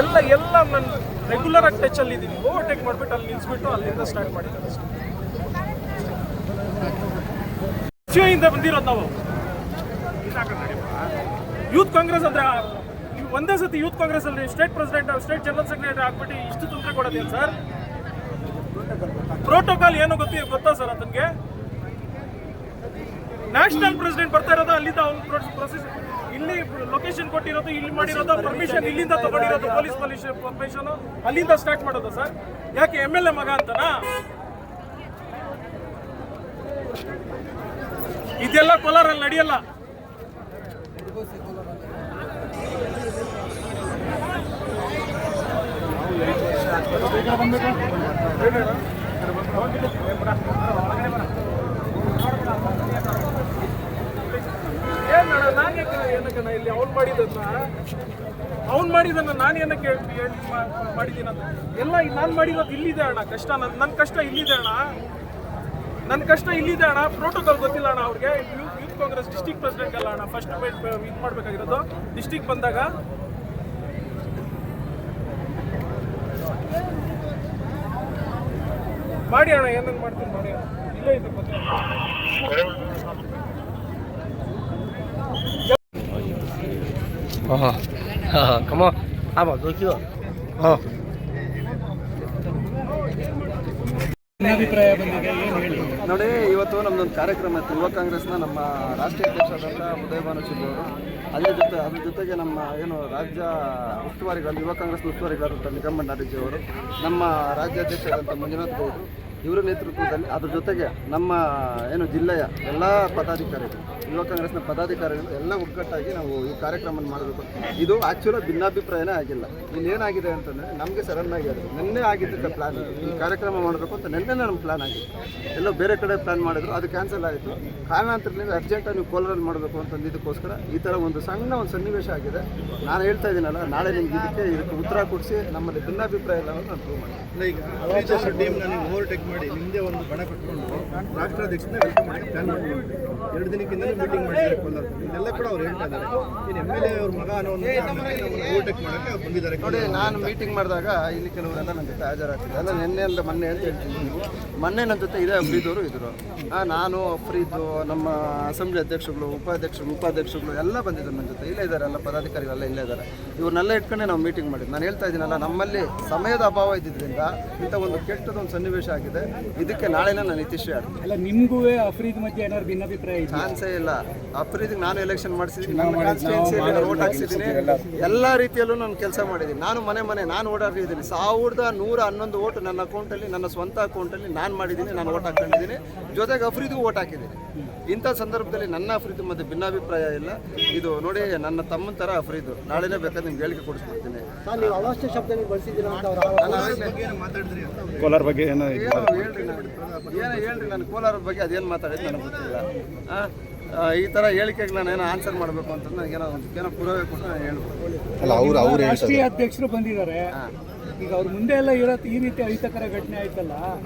ಎಲ್ಲ ನಾನು ರೆಗ್ಯುಲರ್ ಆಗಿ ಟಚಲ್ಲಿ ಇದ್ದೀನಿ. ಓವರ್ಟೇಕ್ ಮಾಡಿಬಿಟ್ಟು ಅಲ್ಲಿ ನಿಲ್ಲಿಸ್ಬಿಟ್ಟು ಅಲ್ಲಿಂದ ಸ್ಟಾರ್ಟ್ ಮಾಡಿದ್ದಾರೆ ಅಷ್ಟೇ. ಇಂದ ಬಂದಿರೋದು ನಾವು ಯೂತ್ ಕಾಂಗ್ರೆಸ್ ಅಂದರೆ ಒಂದೇ ಸತಿ ಯೂತ್ ಕಾಂಗ್ರೆಸ್ ಅಲ್ಲಿ state president state general secretary ಆಗ್ಬಿಟ್ಟು ಇಷ್ಟು ತೊಂದರೆ ಕೊಡೋದೇನು ಸರ್? ಪ್ರೋಟೋಕಾಲ್ ಏನು ಗೊತ್ತಾ ಸರ್? ಅದಕ್ಕೆ ನ್ಯಾಷನಲ್ ಪ್ರೆಸಿಡೆಂಟ್ ಬರ್ತಾ ಇರೋದು ಅಲ್ಲಿಂದ ಅವ್ನು ಪ್ರೊಸೆಸ್ ಇಲ್ಲಿ ಲೊಕೇಶನ್ ಕೊಟ್ಟಿರೋದು, ಇಲ್ಲಿ ಮಾಡಿರೋದು, ಪರ್ಮಿಷನ್ ಇಲ್ಲಿಂದ ತಗೊಂಡಿರೋದು, ಪೊಲೀಸ್ ಪರ್ಮಿಷನ್ ಅಲ್ಲಿಂದ ಸ್ಟಾರ್ಟ್ ಮಾಡೋದು ಸರ್. ಯಾಕೆ MLA ಮಗ ಅಂತನಾ? ಇದೆಲ್ಲ ಕೋಲಾರಲ್ಲಿ ನಡೆಯಲ್ಲ. ಏನಕ್ಕಣ್ಣ ಇಲ್ಲಿ ಅವ್ನು ಮಾಡಿದ್ದನ್ನ ನಾನು ಏನಕ್ಕೆ ಮಾಡಿದ್ದೀನಂತ ಎಲ್ಲ ನಾನು ಮಾಡಿರೋದು ಇಲ್ಲಿದೆ ಅಣ್ಣ. ಕಷ್ಟ ನನ್ನ ಕಷ್ಟ ಇಲ್ಲಿದೆ ಅಣ್ಣ. ಪ್ರೋಟೋಕಾಲ್ ಗೊತ್ತಿಲ್ಲ ಅಣ್ಣ ಅವ್ರಿಗೆ. ಯೂತ್ ಕಾಂಗ್ರೆಸ್ ಡಿಸ್ಟಿಕ್ ಪ್ರೆಸಿಡೆಂಟ್ ಅಲ್ಲ ಅಣ್ಣ ಫಸ್ಟ್ ಇದು ಮಾಡಬೇಕಾಗಿರೋದು. ಡಿಸ್ಟಿಕ್ ಬಂದಾಗ ಮಾಡಿ ಅಣ್ಣ, ಏನನ್ನು ಮಾಡ್ತೀನಿ ಮಾಡಿ. ಇಲ್ಲೇ ಇದೆ ಅಭಿಪ್ರಾಯ ಬಂದಿದೆ, ಏನು ಹೇಳಿ? ನೋಡಿ, ಇವತ್ತು ನಮ್ಮದೊಂದು ಕಾರ್ಯಕ್ರಮ ಇತ್ತು. ಯುವ ಕಾಂಗ್ರೆಸ್ನ ನಮ್ಮ ರಾಷ್ಟ್ರೀಯ ಅಧ್ಯಕ್ಷರಾದಂಥ ಉದಯ ಭಾನುಶೀಲ್ ಅವರು, ಅದ್ರ ಜೊತೆಗೆ ನಮ್ಮ ಏನು ರಾಜ್ಯ ಉಸ್ತುವಾರಿಗಳು ಯುವ ಕಾಂಗ್ರೆಸ್ ಉಸ್ತುವಾರಿಗಳಾದಂಥ ನಿಗಮ ನಾಡೇಜಿ ಅವರು, ನಮ್ಮ ರಾಜ್ಯಾಧ್ಯಕ್ಷರಾದಂಥ ಮಂಜುನಾಥ್ ಗೌಡರು, ಇವರ ನೇತೃತ್ವದಲ್ಲಿ ಅದ್ರ ಜೊತೆಗೆ ನಮ್ಮ ಏನು ಜಿಲ್ಲೆಯ ಎಲ್ಲ ಪದಾಧಿಕಾರಿಗಳು, ಯುವ ಕಾಂಗ್ರೆಸ್ನ ಪದಾಧಿಕಾರಿಗಳು ಎಲ್ಲ ಒಗ್ಗಟ್ಟಾಗಿ ನಾವು ಈ ಕಾರ್ಯಕ್ರಮವನ್ನು ಮಾಡಬೇಕು. ಇದು ಆ್ಯಕ್ಚುಲಾಗಿ ಭಿನ್ನಾಭಿಪ್ರಾಯನೇ ಆಗಿಲ್ಲ. ಇಲ್ಲಿ ಏನಾಗಿದೆ ಅಂತಂದರೆ ನಮಗೆ ಸಡನ್ ಆಗಿ ಅದು ನಿನ್ನೆ ಆಗಿದ್ದಕ್ಕೆ ಪ್ಲ್ಯಾನ್, ಈ ಕಾರ್ಯಕ್ರಮ ಮಾಡಬೇಕು ಅಂತ ನಿನ್ನೆ ನಮ್ಮ ಪ್ಲ್ಯಾನ್ ಆಗಿತ್ತು. ಎಲ್ಲೋ ಬೇರೆ ಕಡೆ ಪ್ಲ್ಯಾನ್ ಮಾಡಿದ್ರು, ಅದು ಕ್ಯಾನ್ಸಲ್ ಆಯಿತು. ಕಾರಣಾಂತರದಿಂದ ಅರ್ಜೆಂಟಾಗಿ ನೀವು ಕೋಲಾರಲ್ಲಿ ಮಾಡಬೇಕು ಅಂತಂದಿದ್ದಕ್ಕೋಸ್ಕರ ಈ ಥರ ಒಂದು ಸಣ್ಣ ಒಂದು ಸನ್ನಿವೇಶ ಆಗಿದೆ. ನಾನು ಹೇಳ್ತಾ ಇದ್ದೀನಲ್ಲ, ನಾಳೆ ನಿಮ್ಗೆ ಇದಕ್ಕೆ ಉತ್ತರ ಕೊಡಿಸಿ ನಮ್ಮಲ್ಲಿ ಭಿನ್ನಾಭಿಪ್ರಾಯ ಇಲ್ಲ ಅಂತ ನಾನು ಪ್ರೂವ್ ಮಾಡ್ತೀನಿ. ಈಗ ಓವರ್ಟೇಕ್ ಮಾಡಿ ನಿಮ್ಮದೇ ಒಂದು ಬಣ ಕಟ್ಕೊಂಡು ರಾಷ್ಟ್ರಾಧ್ಯಕ್ಷನ ವೆಲ್ಕಮ್ ಮಾಡಿ ಪ್ಲಾನ್ ಮಾಡಿ 2 ದಿನಕ್ಕಿಂತ ಮೀಟಿಂಗ್ ಮಾಡಿದ್ದಾರೆ. ಇದೆಲ್ಲ ಕೂಡ ಅವ್ರು ಹೇಳ್ತಾ ಇದ್ದಾರೆ. ಇನ್ನು MLA ಅವ್ರ ಮಗ ಅನ್ನೋ ಒಂದು ಓವರ್ಟೇಕ್ ಮಾಡೋಕ್ಕೆ ಬಂದಿದ್ದಾರೆ. ನೋಡಿ, ನಾನು ಮೀಟಿಂಗ್ ಮಾಡಿದಾಗ ಇಲ್ಲಿ ಕೆಲವರೆಲ್ಲ ನನ್ನ ಜೊತೆ ಹಾಜರಾಗ್ತಿದೆ. ಅಲ್ಲ ಮೊನ್ನೆ ಅಂತ ಹೇಳ್ತೀನಿ. ಮೊನ್ನೆ ನನ್ನ ಜೊತೆ ಇದೇ ಅಫ್ರೀದವರು ಇದ್ದರು. ನಾನು ಅಫ್ರೀದು, ನಮ್ಮ ಅಸೆಂಬ್ಲಿ ಅಧ್ಯಕ್ಷಗಳು, ಉಪಾಧ್ಯಕ್ಷಗಳು ಎಲ್ಲ ಬಂದಿದ್ದಾರೆ ನನ್ನ ಜೊತೆ. ಇಲ್ಲೇ ಇದ್ದಾರೆ, ಎಲ್ಲ ಪದಾಧಿಕಾರಿಗಳೆಲ್ಲ ಇಲ್ಲೇ ಇದ್ದಾರೆ. ಇವ್ರನ್ನೆಲ್ಲ ಇಟ್ಕೊಂಡೆ ನಾವು ಮೀಟಿಂಗ್ ಮಾಡಿದ್ದು. ನಾನು ಹೇಳ್ತಾ ಇದ್ದೀನಲ್ಲ, ನಮ್ಮಲ್ಲಿ ಸಮಯದ ಅಭಾವ ಇದ್ದಿದ್ದರಿಂದ ಇಂಥ ಒಂದು ಕೆಟ್ಟದೊಂದು ಸನ್ನಿವೇಶ ಆಗಿದೆ. ಇದಕ್ಕೆ ನಾಳೆನೇ ನಾನು ಇತಿಶ್ರೀ ಆಡ್ತೀನಿ. ಅಲ್ಲ, ನಿಮಗೂ ಅಫ್ರೀದ್ ಮಧ್ಯೆ ಏನಾದ್ರು ಭಿನ್ನಾಭಿಪ್ರಾಯ ಇದೆ? ಚಾನ್ಸೇ ಇಲ್ಲ. ಅಫ್ರೀದಿಗೆ ನಾನು ಎಲೆಕ್ಷನ್ ಮಾಡಿಸಿದ್ದೀನಿ, ನನ್ನ ಕಾನ್ಸ್ಟಿಟ್ಯೂನ್ಸಿಯಲ್ಲಿ ವೋಟ್ ಹಾಕ್ಸಿದ್ದೀನಿ, ಎಲ್ಲ ರೀತಿಯಲ್ಲೂ ನಾನು ಕೆಲಸ ಮಾಡಿದ್ದೀನಿ. ನಾನು ನಾನು ಓಡಾಡಿದ್ದೀನಿ. 1111 ವೋಟ್ ನನ್ನ ಅಕೌಂಟಲ್ಲಿ, ನನ್ನ ಸ್ವಂತ ಅಕೌಂಟಲ್ಲಿ ನಾನು ಮಾಡಿದ್ದೀನಿ, ನಾನು ವೋಟ್ ಹಾಕೊಂಡಿದ್ದೀನಿ. ಜೊತೆಗೆ ಅಫ್ರೀದಿಗೂ ವೋಟ್ ಹಾಕಿದ್ದೀನಿ. ಇಂಥ ಸಂದರ್ಭದಲ್ಲಿ ನನ್ನ ಅಫ್ರೀದ್ ಮಧ್ಯೆ ಭಿನ್ನಾಭಿಪ್ರಾಯ ಇಲ್ಲ. ಇದು ನೋಡಿ, ನನ್ನ ತಮ್ಮನ ಥರ ಅಫ್ರೀದು. ನಾಳೆನೇ ಬೇಕಾದ್ರೆ ನಿಮ್ಗೆ ಹೇಳಿಕೆ ಕೊಡಿಸ್ಬಿಡ್ತೀನಿ. ನೀವು ಅವಾಚ್ಯ ಶಬ್ದ ಕೋಲಾರ ಬಗ್ಗೆ ಏನೋ ಹೇಳ್ರಿ ನಾನು ಕೋಲಾರ ಬಗ್ಗೆ ಅದೇನು ಮಾತಾಡಿದ್ದು ನನಗೆ ಗೊತ್ತಿಲ್ಲ. ಈ ಥರ ಹೇಳಿಕೆಗೆ ನಾನು ಏನೋ ಆನ್ಸರ್ ಮಾಡಬೇಕು ಅಂತ ನನಗೇನೋ ಪುರಾವೆ ಕೊಟ್ಟು ನಾನು ಹೇಳ್ಬೋದು. ಅಲ್ಲ, ಅವರು ರಾಷ್ಟ್ರೀಯ ಅಧ್ಯಕ್ಷರು ಬಂದಿದ್ದಾರೆ. ಈಗ ಅವ್ರ ಮುಂದೆ ಎಲ್ಲ ಈ ರೀತಿ ಅಹಿತಕರ ಘಟನೆ ಆಯ್ತಲ್ಲ,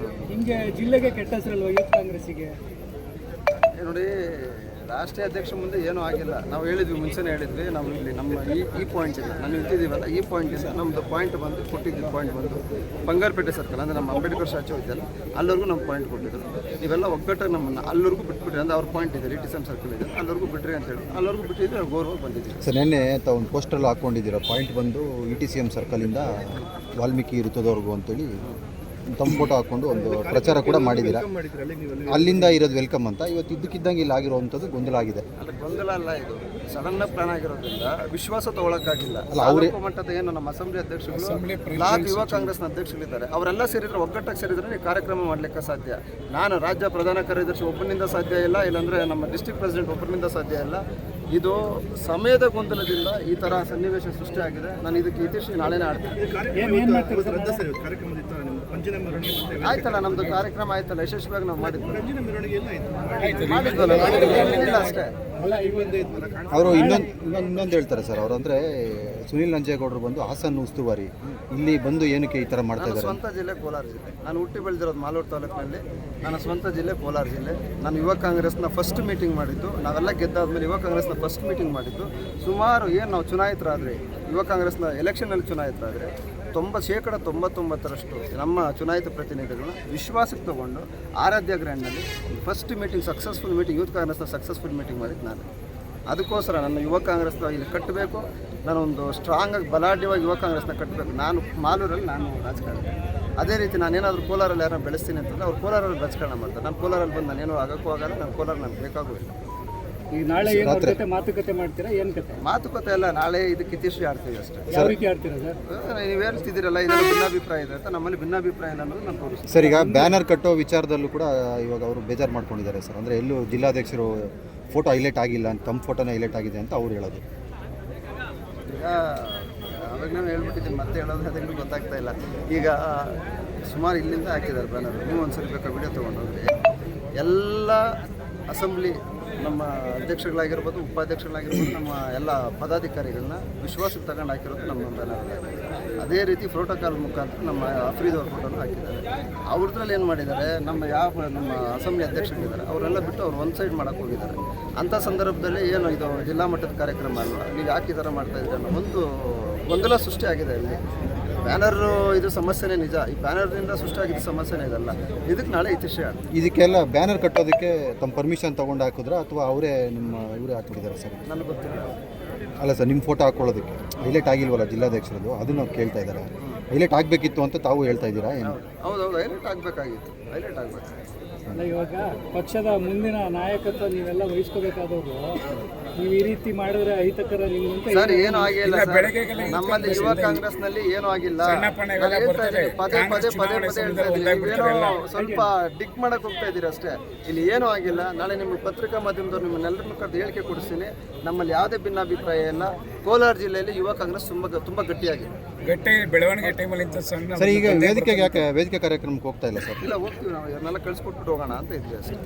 ಹಿಂಗೆ ಜಿಲ್ಲೆಗೆ ಕೆಟ್ಟ ಹೆಸರಲ್ವ ಯೂತ್ ಕಾಂಗ್ರೆಸ್ಸಿಗೆ? ನೋಡಿ, ರಾಷ್ಟ್ರೀಯ ಅಧ್ಯಕ್ಷ ಮುಂದೆ ಏನೂ ಆಗಿಲ್ಲ. ನಾವು ಹೇಳಿದ್ವಿ, ಮುಂಚೆನೇ ಹೇಳಿದ್ವಿ. ನಾವು ಇಲ್ಲಿ ನಮ್ಮ ಈ ಪಾಯಿಂಟಿಂದ ನಾನು ನಿಂತಿದ್ದೀವಲ್ಲ, ಈ ಪಾಯಿಂಟಿಂದ ನಮ್ಮದು ಪಾಯಿಂಟ್ ಬಂದು ಕೊಟ್ಟಿದ್ದು ಪಾಯಿಂಟ್ ಬಂದು ಬಂಗಾರಪೇಟೆ ಸರ್ಕಲ್ ಅಂದರೆ ನಮ್ಮ ಅಂಬೇಡ್ಕರ್ ಸ್ಟ್ಯಾಚು ಇದೆಯಲ್ಲ, ಅಲ್ಲಿವರೆಗೂ ನಮ್ಮ ಪಾಯಿಂಟ್ ಕೊಟ್ಟಿದ್ರು. ನೀವೆಲ್ಲ ಒಗ್ಗಟ್ಟಾಗಿ ನಮ್ಮನ್ನು ಅಲ್ಲಿವರೆಗೂ ಬಿಟ್ಬಿಟ್ರಿ ಅಂದರೆ ಅವ್ರ ಪಾಯಿಂಟ್ ಇದೆ, TCM ಸರ್ಕಲ್ ಇದೆ, ಅಲ್ಲಿವರೆಗೂ ಬಿಟ್ರಿ ಅಂತ ಹೇಳಿ ಅಲ್ಲಿವರೆಗೂ ಬಿಟ್ಟಿದ್ರೆ ನಾವು ಗೌರವ ಬಂದಿದ್ದೀವಿ. ಸರ್, ನಿನ್ನೆ ಒಂದು ಪೋಸ್ಟರ್ಲ್ಲಿ ಹಾಕ್ಕೊಂಡಿದ್ದೀರ, ಪಾಯಿಂಟ್ ಬಂದು TCM ಸರ್ಕಲಿಂದ ವಾಲ್ಮೀಕಿ ವೃತ್ತದವರೆಗೂ ಅಂತೇಳಿ ತಮ್ಮ ಫೋಟೋ ಹಾಕ್ಕೊಂಡು ಒಂದು ಪ್ರಚಾರ ಕೂಡ ಮಾಡಿದ್ದೀರಾ. ಅಲ್ಲಿಂದ ಇರೋದು ವೆಲ್ಕಮ್ ಅಂತ. ಇವತ್ತು ಇದ್ದಕ್ಕಿದ್ದಂಗೆ ಇಲ್ಲಿ ಆಗಿರುವಂಥದ್ದು ಗೊಂದಲ ಆಗಿದೆ. ಅಲ್ಲ, ಗೊಂದಲ ಅಲ್ಲ, ಇದು ಸಡನ್ನಾಗಿ ಪ್ಲಾನ್ ಆಗಿರೋದ್ರಿಂದ ವಿಶ್ವಾಸ ತಗೊಳಕ್ಕಾಗಿಲ್ಲ. ಅಲ್ಲ, ಅವರೇ ಮಟ್ಟದ ಏನು ನಮ್ಮ ಅಸೆಂಬ್ಲಿ ಅಧ್ಯಕ್ಷರು, ಬ್ಲಾಕ್ ಯುವ ಕಾಂಗ್ರೆಸ್ನ ಅಧ್ಯಕ್ಷರಿದ್ದಾರೆ, ಅವರೆಲ್ಲ ಸೇರಿದ್ರೆ, ಒಗ್ಗಟ್ಟಾಗಿ ಸೇರಿದ್ರೆ ನೀವು ಕಾರ್ಯಕ್ರಮ ಮಾಡಲಿಕ್ಕೆ ಸಾಧ್ಯ. ನಾನು ರಾಜ್ಯ ಪ್ರಧಾನ ಕಾರ್ಯದರ್ಶಿ ಒಬ್ಬನಿಂದ ಸಾಧ್ಯ ಇಲ್ಲ, ಇಲ್ಲಾಂದರೆ ನಮ್ಮ ಡಿಸ್ಟ್ರಿಕ್ಟ್ ಪ್ರೆಸಿಡೆಂಟ್ ಒಬ್ಬರಿಂದ ಸಾಧ್ಯ ಇಲ್ಲ. ಇದು ಸಮಯದ ಗೊಂದಲದಿಂದ ಈ ಥರ ಸನ್ನಿವೇಶ ಸೃಷ್ಟಿಯಾಗಿದೆ. ನಾನು ಇದಕ್ಕೆ ಇತಿಶ್ರೀ ನಾಳೆನೇ ಆಡ್ತೀನಿ. ಆಯ್ತಲ್ಲ, ನಮ್ಮದು ಕಾರ್ಯಕ್ರಮ ಆಯ್ತಲ್ಲ, ಯಶಸ್ವಿಯಾಗಿ ನಾವು ಮಾಡಿದ್ವಿ ಅಷ್ಟೇ. ಅವರು ಇನ್ನೊಂದು ಹೇಳ್ತಾರೆ ಸರ್. ಅವರು ಅಂದರೆ ಸುನಿಲ್ ನಂಜೇಗೌಡರು ಬಂದು ಹಾಸನ ಉಸ್ತುವಾರಿ, ಇಲ್ಲಿ ಬಂದು ಏನಕ್ಕೆ ಈ ಥರ ಮಾಡ್ತಾ ನನ್ನ ಇದ್ದಾರೆ? ಸ್ವಂತ ಜಿಲ್ಲೆ ಕೋಲಾರ ಜಿಲ್ಲೆ. ನಾನು ಹುಟ್ಟಿ ಬೆಳೆದಿರೋದು ಮಾಲೂರು ತಾಲೂಕಿನಲ್ಲಿ. ನನ್ನ ಸ್ವಂತ ಜಿಲ್ಲೆ ಕೋಲಾರ ಜಿಲ್ಲೆ. ನಾನು ಯುವ ಕಾಂಗ್ರೆಸ್ನ ಫಸ್ಟ್ ಮೀಟಿಂಗ್ ಮಾಡಿದ್ದು, ನಾವೆಲ್ಲ ಗೆದ್ದಾದ್ಮೇಲೆ ಯುವ ಕಾಂಗ್ರೆಸ್ನ ಫಸ್ಟ್ ಮೀಟಿಂಗ್ ಮಾಡಿದ್ದು. ಸುಮಾರು ಏನು ನಾವು ಚುನಾಯಿತರಾದರೆ, ಯುವ ಕಾಂಗ್ರೆಸ್ನ ಎಲೆಕ್ಷನಲ್ಲಿ ಚುನಾಯಿತರಾದರೆ 99% ನಮ್ಮ ಚುನಾಯಿತ ಪ್ರತಿನಿಧಿಗಳನ್ನ ವಿಶ್ವಾಸಕ್ಕೆ ತಗೊಂಡು ಆರಾಧ್ಯ ಗ್ರ್ಯಾಂಡ್ನಲ್ಲಿ first meeting, successful meeting, youth ಕಾಂಗ್ರೆಸ್ನ ಸಕ್ಸಸ್ಫುಲ್ ಮೀಟಿಂಗ್ ಮಾಡಿದ್ದು ನಾನು. ಅದಕ್ಕೋಸ್ಕರ ನನ್ನ ಯುವ ಕಾಂಗ್ರೆಸ್ನ ಇಲ್ಲಿ ಕಟ್ಟಬೇಕು, ನಾನೊಂದು ಸ್ಟ್ರಾಂಗಾಗಿ ಬಲಾಢ್ಯವಾಗಿ ಯುವ ಕಾಂಗ್ರೆಸ್ನ ಕಟ್ಟಬೇಕು. ನಾನು ಮಾಲೂರಲ್ಲಿ ನಾನು ರಾಜಕಾರಣಿ. ಅದೇ ರೀತಿ ನಾನೇನಾದರೂ ಕೋಲಾರಲ್ಲಿ ಯಾರನ್ನ ಬೆಳೆಸ್ತೀನಿ ಅಂತಂದರೆ ಅವ್ರು ಕೋಲಾರಲ್ಲಿ ರಾಜಕಾರಣ ಮಾಡ್ತಾರೆ. ನಾನು ಕೋಲಾರಲ್ಲಿ ಬಂದು ನಾನೇನೋ ಆಗೋಕ್ಕೂ ಆಗಲ್ಲ, ನಾನು ಕೋಲಾರ ನನಗೆ ಬೇಕಾಗೋದಿಲ್ಲ. ಈಗ ನಾಳೆ ಏನು ಅವ್ರ ಜೊತೆ ಮಾತುಕತೆ ಮಾಡ್ತೀರಾ? ಏನು ಕತೆ? ಮಾತುಕತೆ ಎಲ್ಲ ನಾಳೆ ಇದಕ್ಕೆ ಇತಿಶ್ರೀ ಆಡ್ತೀವಿ ಅಷ್ಟೇ. ಯಾವ ರೀತಿ ಆಡ್ತೀರಾ ಸರ್? ನೀವು ಹೇಳ್ತಿದ್ದೀರಲ್ಲ ಇದರಲ್ಲಿ ಭಿನ್ನಾಭಿಪ್ರಾಯ ಇದೆ ಅಂತ, ನಮ್ಮಲ್ಲಿ ಭಿನ್ನಾಭಿಪ್ರಾಯ ಇಲ್ಲ ಅನ್ನೋದು ನಾನು ತೋರಿಸ್ತೀನಿ. ಸರ್, ಈಗ ಬ್ಯಾನರ್ ಕಟ್ಟೋ ವಿಚಾರದಲ್ಲೂ ಕೂಡ ಇವಾಗ ಅವರು ಬೇಜಾರು ಮಾಡ್ಕೊಂಡಿದ್ದಾರೆ ಸರ್. ಅಂದರೆ ಎಲ್ಲೂ ಜಿಲ್ಲಾಧ್ಯಕ್ಷರು ಫೋಟೋ ಹೈಲೈಟ್ ಆಗಿಲ್ಲ ಅಂತ, ತಮ್ಮ ಫೋಟೋನೇ ಹೈಲೈಟ್ ಆಗಿದೆ ಅಂತ ಅವ್ರು ಹೇಳೋದು. ಈಗ ಅವಾಗ ನಾನು ಹೇಳ್ಬಿಟ್ಟಿದ್ದೀನಿ, ಮತ್ತೆ ಹೇಳೋದು ಅದೆಲ್ಲೂ ಗೊತ್ತಾಗ್ತಾ ಇಲ್ಲ. ಈಗ ಸುಮಾರು ಇಲ್ಲಿಂದ ಹಾಕಿದ್ದಾರೆ ಬ್ಯಾನರ್. ನೀವು ಒಂದ್ಸರಿ ಬೇಕಾ ವಿಡಿಯೋ ತೊಗೊಂಡೋಗ್ರಿ. ಎಲ್ಲ ಅಸೆಂಬ್ಲಿ ನಮ್ಮ ಅಧ್ಯಕ್ಷಗಳಾಗಿರ್ಬೋದು, ಉಪಾಧ್ಯಕ್ಷಗಳಾಗಿರ್ಬೋದು, ನಮ್ಮ ಎಲ್ಲ ಪದಾಧಿಕಾರಿಗಳನ್ನ ವಿಶ್ವಾಸಕ್ಕೆ ತಗೊಂಡು ಹಾಕಿರೋದು ನಮ್ಮ ಬ್ಯಾನರ್. ಅದೇ ರೀತಿ ಪ್ರೋಟೋಕಾಲ್ ಮುಖಾಂತರ ನಮ್ಮ ಅಫ್ರೀದವ್ರ ಫೋಟೋನು ಹಾಕಿದ್ದಾರೆ. ಅವ್ರದ್ರಲ್ಲಿ ಏನು ಮಾಡಿದ್ದಾರೆ, ನಮ್ಮ ಅಸೆಂಬ್ಲಿ ಅಧ್ಯಕ್ಷರಿದ್ದಾರೆ ಅವರೆಲ್ಲ ಬಿಟ್ಟು ಅವ್ರು ಒಂದು ಸೈಡ್ ಮಾಡೋಕ್ಕೆ ಹೋಗಿದ್ದಾರೆ. ಅಂಥ ಸಂದರ್ಭದಲ್ಲಿ ಏನು ಇದು ಜಿಲ್ಲಾ ಮಟ್ಟದ ಕಾರ್ಯಕ್ರಮ ಅಲ್ವಾ, ನೀವು ಯಾಕೆ ಈ ಥರ ಮಾಡ್ತಾಯಿದ್ರೆ ಅನ್ನೋ ಒಂದು ಗೊಂದಲ ಸೃಷ್ಟಿ ಆಗಿದೆ ಇಲ್ಲಿ. ಬ್ಯಾನರು ಇದು ಸಮಸ್ಯೆನೇ ನಿಜ, ಈ ಬ್ಯಾನರ್ನಿಂದ ಸೃಷ್ಟಿಯಾಗಿದ್ದ ಸಮಸ್ಯೆನೇ ಇದಲ್ಲ. ಇದಕ್ಕೆ ನಾಳೆ ಇತಿಶ್ರೀ ಆಗ್ತದೆ. ಇದಕ್ಕೆಲ್ಲ ಬ್ಯಾನರ್ ಕಟ್ಟೋದಕ್ಕೆ ತಮ್ಮ ಪರ್ಮಿಷನ್ ತೊಗೊಂಡು ಹಾಕಿದ್ರೆ ಅಥವಾ ಅವರೇ ಇವರೇ ಹಾಕ್ಬಿಟ್ಟಿದ್ದಾರೆ ಸರ್? ನನಗೆ ಗೊತ್ತಿಲ್ಲ. ಅಲ್ಲ ಸರ್, ನಿಮ್ಮ ಫೋಟೋ ಹಾಕ್ಕೊಳ್ಳೋದಕ್ಕೆ ಹೈಲೈಟ್ ಆಗಿಲ್ವಲ್ಲ ಜಿಲ್ಲಾಧ್ಯಕ್ಷರದ್ದು, ಅದನ್ನು ಅವ್ರು ಕೇಳ್ತಾ ಇದ್ದಾರೆ. ಹೈಲೈಟ್ ಆಗಬೇಕಿತ್ತು ಅಂತ ತಾವು ಹೇಳ್ತಾ ಇದ್ದೀರಾ ಏನು? ಹೌದೌದು, ಹೈಲೈಟ್ ಆಗಬೇಕಾಗಿತ್ತು, ಹೈಲೈಟ್ ಆಗಬೇಕು. ಅಲ್ಲ, ಇವಾಗ ಪಕ್ಷದ ಮುಂದಿನ ನಾಯಕತ್ವ ನೀವೆಲ್ಲ ವಹಿಸ್ಕೋಬೇಕಾದವರು, ನೀವು ಈ ರೀತಿ ಮಾಡಿದ್ರೆ ಅಹಿತಕರ ನಿಮ್ಗಂತ ಸರ್ ಏನೂ ಆಗಿಲ್ಲ ಸರ್. ನಮ್ಮಲ್ಲಿ ಯುವ ಕಾಂಗ್ರೆಸ್ನಲ್ಲಿ ಏನೂ ಆಗಿಲ್ಲ. ನಾನು ಹೇಳ್ತಾ ಇದ್ದೀನಿ, ಪದೇ ಹೇಳ್ತಾ ಇದ್ದೀನಿ, ನೀವೇನೋ ಸ್ವಲ್ಪ ಡಿಗ್ ಮಾಡಕ್ಕೆ ಹೋಗ್ತಾ ಇದ್ದೀರಿ ಅಷ್ಟೇ. ಇಲ್ಲಿ ಏನೂ ಆಗಿಲ್ಲ. ನಾಳೆ ನಿಮ್ಮ ಪತ್ರಿಕಾ ಮಾಧ್ಯಮದವ್ರು ನಿಮ್ಮನ್ನೆಲ್ಲರನ್ನೂ ಕರೆದು ಹೇಳಿಕೆ ಕೊಡಿಸ್ತೀನಿ. ನಮ್ಮಲ್ಲಿ ಯಾವುದೇ ಭಿನ್ನಾಭಿಪ್ರಾಯ ಇಲ್ಲ. ಕೋಲಾರ ಜಿಲ್ಲೆಯಲ್ಲಿ ಯುವ ಕಾಂಗ್ರೆಸ್ ತುಂಬ ಗಟ್ಟಿಯಾಗಿದೆ. ಬೆಳವಣಿಗೆ ಟೈಮಲ್ಲಿ ಇಂಥ ಸಣ್ಣ ಸರ್, ಈಗ ವೇದಿಕೆ ಕಾರ್ಯಕ್ರಮಕ್ಕೆ ಹೋಗ್ತಾ ಇಲ್ಲ ಸರ್? ಇಲ್ಲ, ಹೋಗ್ತೀವಿ ನಾವು. ಇವನ್ನೆಲ್ಲ ಕಳಿಸ್ಕೊಟ್ಬಿಟ್ಟು ಹೋಗೋಣ ಅಂತ ಇದ್ವಿ ಅಷ್ಟೇ.